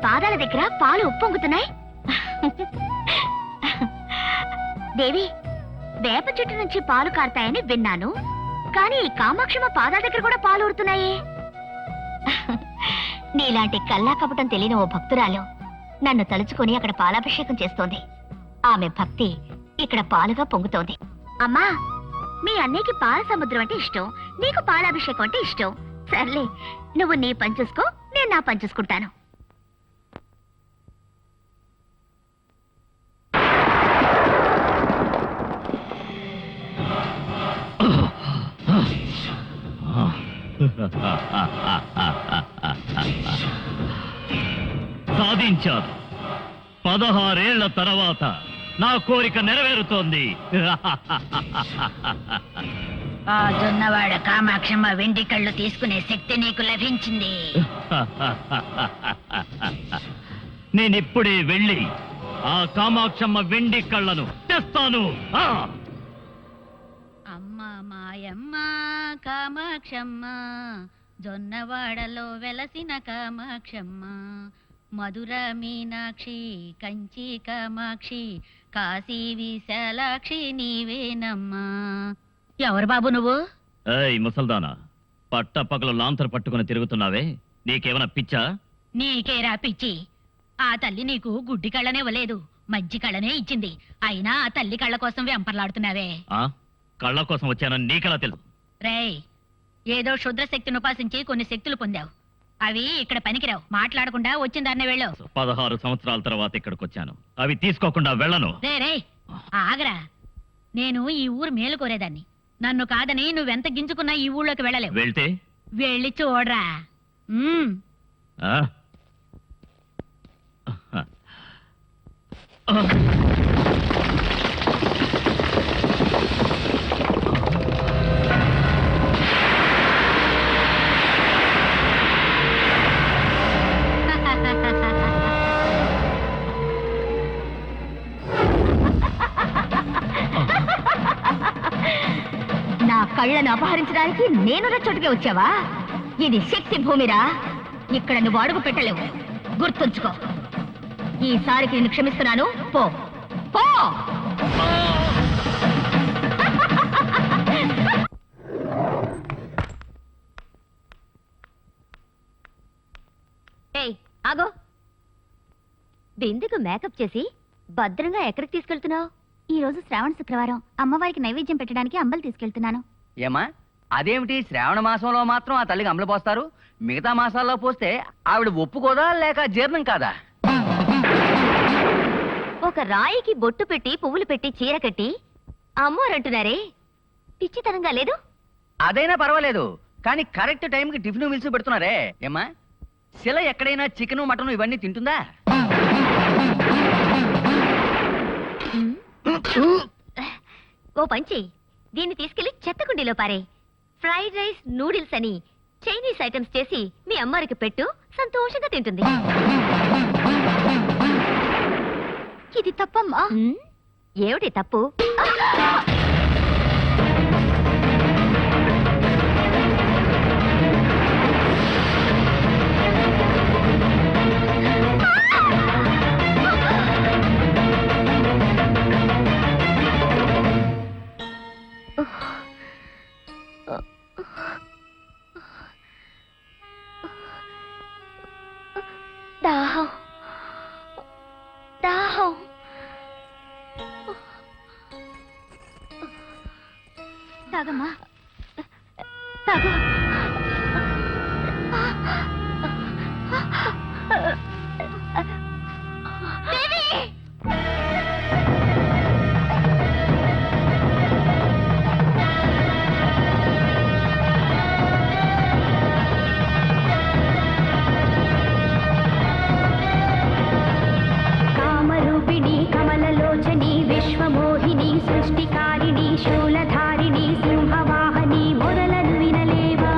పాదాల దగ్గర పాలు ఉప్పొంగుతున్నాయి. దేవి, వేప చెట్టు నుంచి పాలు కారుతాయని విన్నాను, కానీ ఈ కామాక్షమ్మ పాదాల దగ్గర కూడా పాలు ఊరుతున్నాయి. నీలాంటి కల్లా కపటం తెలియని ఓ భక్తురాలు నన్ను తలుచుకుని అక్కడ పాలాభిషేకం చేస్తోంది. ఆమె భక్తి ఇక్కడ పాలుగా పొంగుతోంది. అమ్మా, మీ అన్నయ్యకి పాల సముద్రం అంటే ఇష్టం, నీకు పాలాభిషేకం అంటే ఇష్టం. సర్లే, నువ్వు నీ పని చూసుకో, నేను నా పని చూసుకుంటాను. సాధించాను. 16 ఏళ్ల తర్వాత నా కోరిక నెరవేరుతోంది. ఆ జొన్నవాడ కామాక్షమ్మ వెండి కళ్ళు తీసుకునే శక్తి నీకు లభించింది. నేనిప్పుడే వెళ్ళి ఆ కామాక్షమ్మ వెండి కళ్ళను తెస్తాను. అమ్మ మాయమ్మ కామాక్షమ్మ, జొన్నవాడలో వెలసిన కామాక్షమ్మ, మధుర మీనాక్షి కంచి కామాక్షి, కాశీ విశాలాక్షి నీవేనమ్మా. ఎవరు బాబు నువ్వు? ఏయ్ ముసల్దానా, పట్టపగలు లాంతరు పట్టుకుని తిరుగుతున్నావే, నీకేమైనా పిచ్చా? నీకేరా పిచ్చి? ఆ తల్లి నీకు గుడ్డి కళ్ళనే ఇవ్వలేదు, మజ్జి కళ్ళనే ఇచ్చింది. అయినా ఆ తల్లి కళ్ళ కోసం వెంపర్లాడుతున్నావే. కళ్ళ కోసం వచ్చానని నీకెలా తెలుసు? రేయ్, ఏదో క్షుద్ర శక్తిని ఉపాసించి కొన్ని శక్తులు పొందావు, అవి ఇక్కడ పనికిరావు. మాట్లాడకుండా వచ్చిందాన్నే వెళ్ళావు. 16 సంవత్సరాల తర్వాత ఇక్కడికి వచ్చాను, అవి తీసుకోకుండా వెళ్ళను. రే ఆగరా, నేను ఈ ఊరు మేలు కోరేదాన్ని. నన్ను కాదని నువ్వెంత గింజుకున్నా ఈ ఊళ్ళోకి వెళ్ళలేవు. వెళ్తే వెళ్ళి చూడరా. నా కళ్ళను అపహరించడానికి నేను చోటుకే వచ్చావా? ఇది శక్తి భూమిరా, ఇక్కడ నువ్వు అడుగు పెట్టలేవు, గుర్తుంచుకో. ఈసారికి నేను క్షమిస్తున్నాను, పో పో. ఏయ్ ఆగో, బిందుకు మేకప్ చేసి భద్రంగా ఎక్కడికి తీసుకెళ్తున్నావు? ఈ రోజు శ్రావణ శుక్రవారం, అమ్మవారికి నైవేద్యం పెట్టడానికి అంబలు తీసుకెళ్తున్నాను. ఏమా, అదేమిటి శ్రావణ మాసంలో మాత్రం ఆ తల్లికి అంబలు పోస్తారు, మిగతా మాసాల్లో పోస్తే ఆవిడ ఒప్పుకోదా లేక జీర్ణం కాదా? ఒక రాయికి బొట్టు పెట్టి పువ్వులు పెట్టి చీర కట్టి అమ్మవారంటున్నారే, పిచ్చితనంగా లేదు? అదైనా పర్వాలేదు, కానీ కరెక్ట్ టైంకి టిఫిన్ మిల్స్ పెడుతున్నారే. ఏమా, శిల ఎక్కడైనా చికెను మటను ఇవన్నీ తింటుందా? ఓ పంచి, దీన్ని తీసుకెళ్లి చెత్తకుండీలో పారే. ఫ్రైడ్ రైస్, నూడిల్స్ అని చైనీస్ ఐటమ్స్ చేసి మీ అమ్మారికి పెట్టు, సంతోషంగా తింటుంది. ఇది తప్పమ్మా. ఏమిటి తప్పు? దాహం దాహం. తాగమ్మా, తాగు. సృష్టికారిణి శూలధారిణి సింహవాహని మొదలను వినలేవా?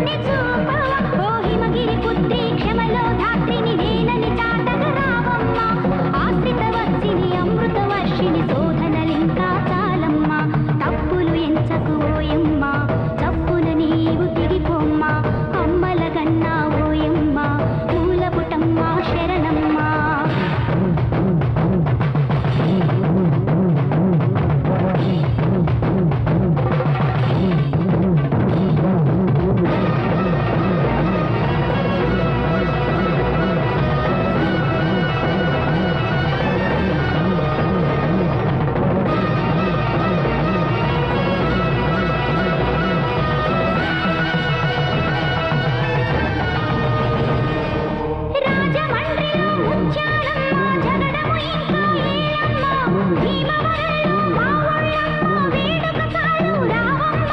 కరుణని చూపవా ఓ హిమగిరి పుత్రి క్షమలో ధాత్రిని నేనని చాటగ రావమ్మా ఆశ్రిత వర్షిని అమృత వర్షిని శోధనలింకా చాలమ్మా తప్పులు ఎంచకు ఓయమ్మా తప్పున నీవు తిరిపోమ్మా అమ్మల గన్నా ఓయమ్మా మూలపుటమ్మా శరణమ్మా రాజమండ్రిలో ముత్యాలమ్మ జగడము ఇంకా ఏలమ్మ భీమవరంలో మా ఊళ్ళమ్మ వేడుక చాలు రావమ్మ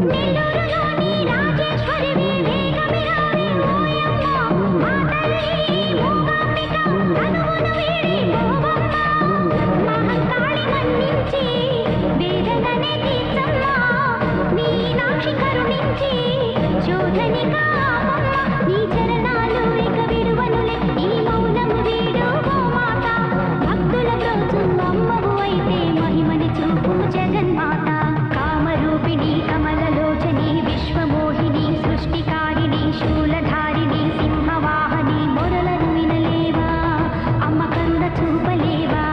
నెల్లూరులోని రాజేశ్వరివి వేగమి రావే ఓయమ్మ మా తల్లి మూకాంబిక తనువును వీడి పోవమ్మ మహంకాళి మన్నించి వేదననే తీర్చమ్మ మీనాక్షి కరుణించి శోధని కావమ్మ నీ చరణాలు ఇక విడువనులే ఈ మౌనము వీడు ఓ మాత భక్తుల బ్రోచు అమ్మవు అయితే మహిమని చూపు జగన్మాత కామరూపిణి కమలలోచని విశ్వమోహిని సృష్టికారిణి శూలధారిణి సింహవాహని మొరలను వినలేవా అమ్మ కరుణ చూపలేవా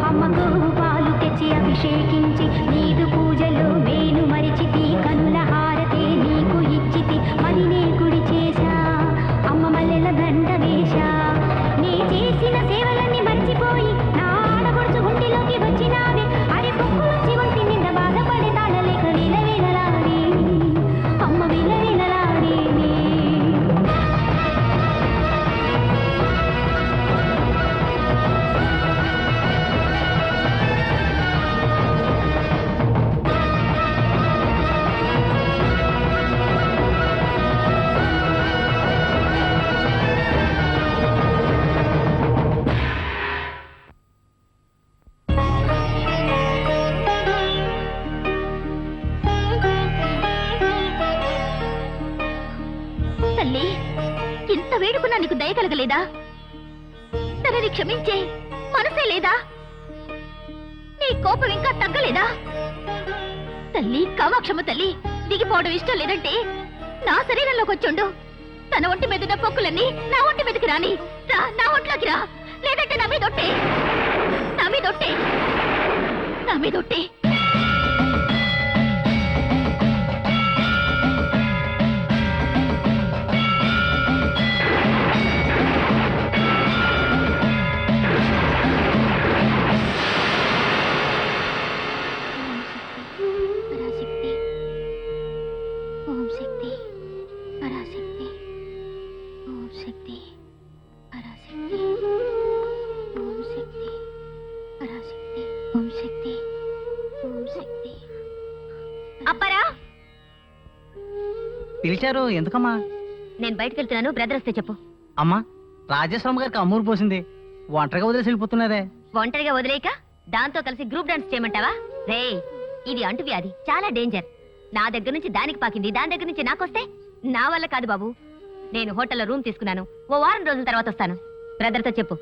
అమ్మ గోవు పాలు తెచ్చి అభిషేకించి నీదు పూజలో నేను మరిచితి కనుల హారతే నీకు ఇచ్చితి మరినే గుడి చేశా అమ్మ మల్లెల దండ వేశా నీ చేసిన సేవలన్నీ మర్చిపోయి నా ఆడపడుచు గుండెలోకి వచ్చినావే అరే పొక్కులొచ్చి ఒంటి నిండా బాధపడి తాళలేక విలవిలలాడే అమ్మ విలవిలలాడేనే తల్లి ఇంత వేడుకున్నా నీకు దయ కలగలేదా తనని క్షమించే మనసే లేదా నీ కోపం ఇంకా తగ్గలేదా తల్లి కామాక్షమ్మ తల్లి దిగిపోవడం ఇష్టం లేదంటే నా శరీరంలోకి వచ్చుండు తన ఒంటి మీద ఉన్న పొక్కులన్నీ నా ఒంటి మీదకి రాని రా నా ఒంట్లోకి రా లేదంటే నా మీదొట్టే నా మీదొట్టే నా మీదొట్టే ఓం శక్తి పరాశక్తి ఓం శక్తి పరాశక్తి ఓం శక్తి పరాశక్తి ఓం శక్తి ఓం శక్తి అప్పరా పిలిచారు ఎందుకమ్మా? నేను బయటకు వెళ్తున్నాను బ్రదర్ వస్తే చెప్పు అమ్మా రాజేశ్వరమ్మ గారికి అమ్మూరు పోసింది ఒంటరిగా వదిలేసి వెళ్ళిపోతున్నారే. ఒంటరిగా వదిలేక దాంతో కలిసి గ్రూప్ డాన్స్ చేయమంటావా రే ఇది అంటువ్యాధి చాలా డేంజర్ నా దగ్గర నుంచి దానికి పాకింది దాని దగ్గర నుంచి నాకొస్తే నా వల్ల కాదు బాబు నేను హోటల్లో రూమ్ తీసుకున్నాను ఓ వారం రోజుల తర్వాత వస్తాను బ్రదర్తో చెప్పు